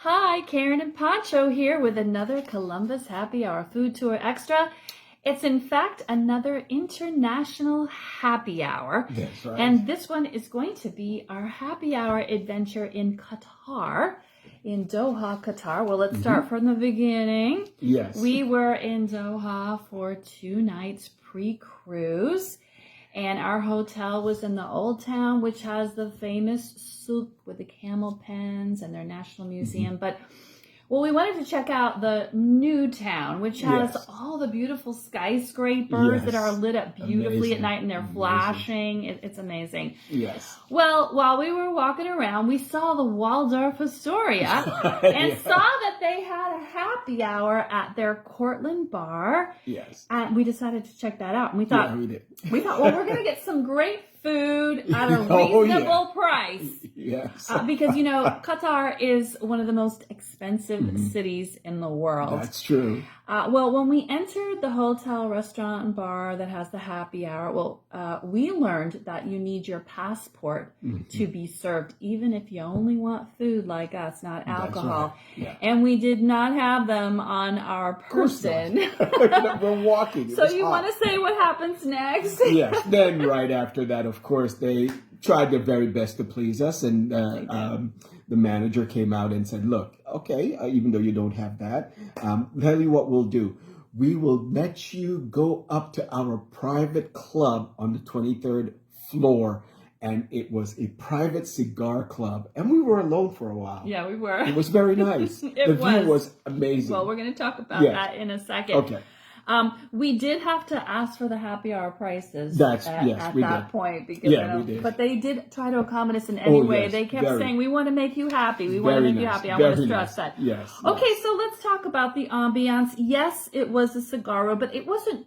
Hi, Karen and Pancho here with another Columbus Happy Hour Food Tour Extra. It's in fact another international happy hour. That's right. And this one is going to be our happy hour adventure in Qatar, in Doha, Qatar. Well, let's start from the beginning. Yes. We were in Doha for 2 nights pre-cruise. And our hotel was in the Old Town, which has the famous souk with the camel pens and their national museum. But, well, we wanted to check out the New Town, which has all the beautiful skyscrapers that are lit up beautifully at night and they're flashing. It's amazing. Yes. Well, while we were walking around, we saw the Waldorf Astoria and saw that they had a happy hour at their Cortland bar. Yes. And we decided to check that out. And we thought, we well, we're going to get some great food at a reasonable price. Yes. Because, you know, Qatar is one of the most expensive cities in the world. That's true. Well, when we entered the hotel, restaurant, and bar that has the happy hour, we learned that you need your passport to be served, even if you only want food like us, not alcohol. That's right. And we did not have them on our person. We're walking. So you want to say what happens next? Yes. Then right after that, of course, they tried their very best to please us. And the manager came out and said, look, okay, even though you don't have that, tell you what we'll do. We will let you go up to our private club on the 23rd floor. And it was a private cigar club. And we were alone for a while. Yeah, we were. It was very nice. The view was amazing. Well, we're going to talk about that in a second. Okay. We did have to ask for the happy hour prices at that did. point. Because, we did. But they did try to accommodate us in any way. Yes, they kept saying, we want to make you happy. We want to make you happy. I very want to stress that. Yes. Okay, so let's talk about the ambiance. Yes, it was a cigar room, but it wasn't.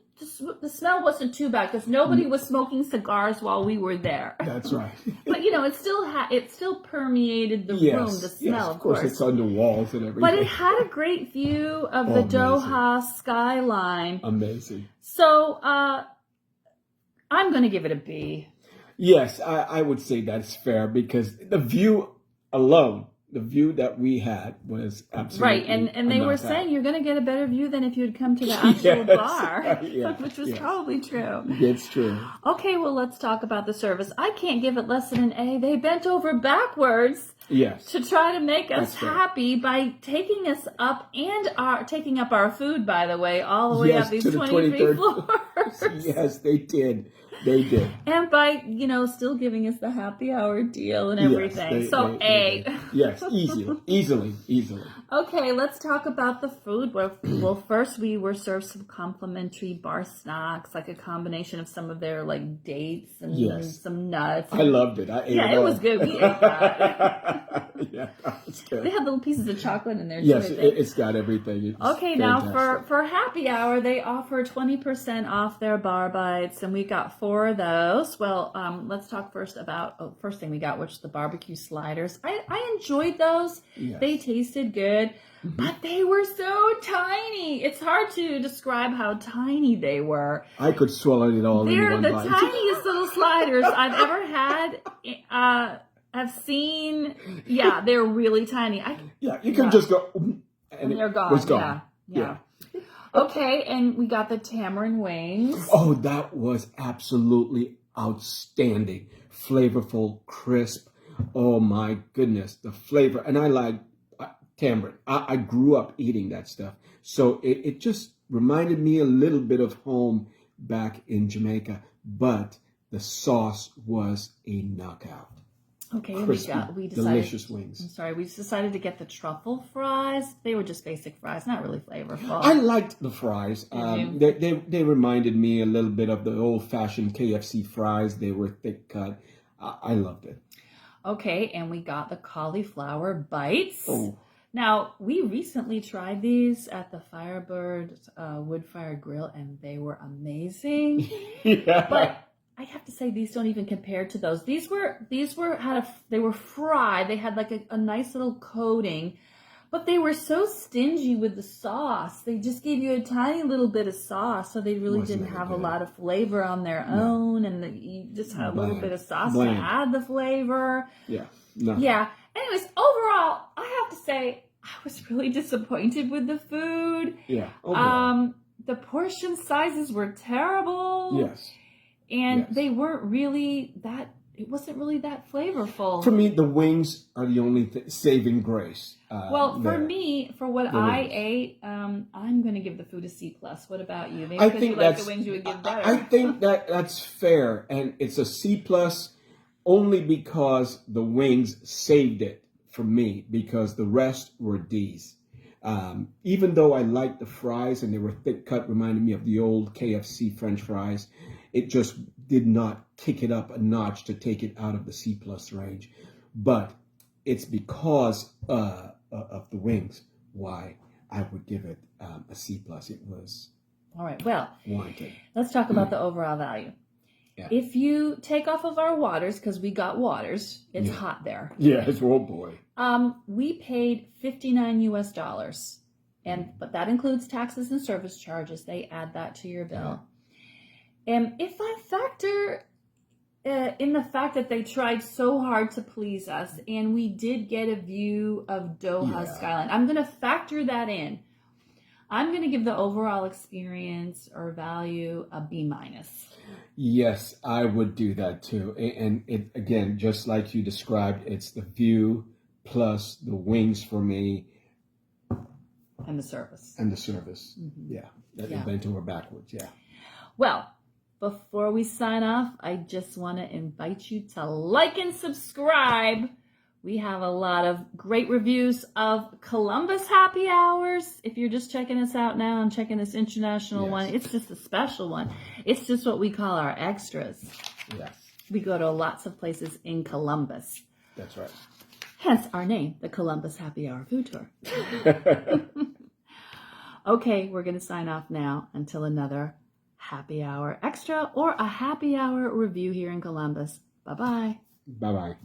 The smell wasn't too bad because nobody was smoking cigars while we were there. That's right. But you know, it still permeated the room. The smell, of course, it's on the walls and everything. But it had a great view of the Doha skyline. Amazing. So I'm going to give it a B. Yes, I would say that's fair because the view alone. The view that we had was absolutely right, and they were saying you're going to get a better view than if you had come to the actual bar, which was probably true. It's true. Okay, well, let's talk about the service. I can't give it less than an A. They bent over backwards to try to make us happy by taking us up and taking up our food, by the way, all the way up these 23 floors. Yes, they did. They did. And by, still giving us the happy hour deal and everything. Yes, A. Yes, easily. Okay, let's talk about the food. Well, first we were served some complimentary bar snacks, like a combination of some of their dates and some nuts. I loved it. I ate it all. Yeah, it was good. We ate that. Yeah, it's good. They had little pieces of chocolate in there too. Yes, it's got everything. It's okay, fantastic. Now for happy hour, they offer 20% off their bar bites, and we got 4 of those. Well, let's talk first about first thing we got, which is the barbecue sliders. I enjoyed those. Yes. They tasted good, but they were so tiny. It's hard to describe how tiny they were. I could swallow it all in one bite. They're the tiniest little sliders I've ever had. I've seen, they're really tiny. You can just go, and they're gone. It was gone. Yeah. Okay, and we got the tamarind wings. Oh, that was absolutely outstanding. Flavorful, crisp. Oh my goodness, the flavor. And I like tamarind. I grew up eating that stuff. So it just reminded me a little bit of home back in Jamaica. But the sauce was a knockout. Okay, crispy, we decided, delicious wings. I'm sorry, we decided to get the truffle fries. They were just basic fries, not really flavorful. I liked the fries. They reminded me a little bit of the old-fashioned KFC fries. They were thick cut. I loved it. Okay, and we got the cauliflower bites. Oh. Now, we recently tried these at the Firebird wood fire grill, and they were amazing. But I have to say these don't even compare to those. They were fried. They had like a nice little coating, but they were so stingy with the sauce. They just gave you a tiny little bit of sauce, so they really didn't have a lot of flavor on their own, and you just had a little bit of sauce to add the flavor. Yeah. Yeah. Anyways, overall, I have to say I was really disappointed with the food. Yeah. Overall. The portion sizes were terrible. Yes. And they weren't really it wasn't really that flavorful. For me, the wings are the only saving grace. Well, for me, for what I ate, I'm going to give the food a C+. What about you? Maybe because you like the wings, you would give better. I think that's fair, and it's a C+ only because the wings saved it for me, because the rest were D's. Even though I liked the fries and they were thick cut, reminding me of the old KFC French fries, it just did not kick it up a notch to take it out of the C+ range. But it's because of the wings why I would give it a C+. It was all right. Well, warranted. Let's talk about the overall value. Yeah. If you take off of our waters, because we got waters, it's hot there. Yeah, it's oh boy. We paid $59 but that includes taxes and service charges. They add that to your bill. And if I factor in the fact that they tried so hard to please us, and we did get a view of Doha skyline, I'm going to factor that in. I'm going to give the overall experience or value a B-. Yes, I would do that too. And it, again, just like you described, it's the view plus the wings for me. And the service. Mm-hmm. Yeah. That bent over backwards. Yeah. Well, before we sign off, I just want to invite you to like and subscribe. We have a lot of great reviews of Columbus happy hours. If you're just checking us out now and checking this international one, it's just a special one. It's just what we call our extras. Yes. We go to lots of places in Columbus. That's right. Hence our name, the Columbus Happy Hour Food Tour. Okay, we're going to sign off now until another happy hour extra or a happy hour review here in Columbus. Bye-bye. Bye-bye.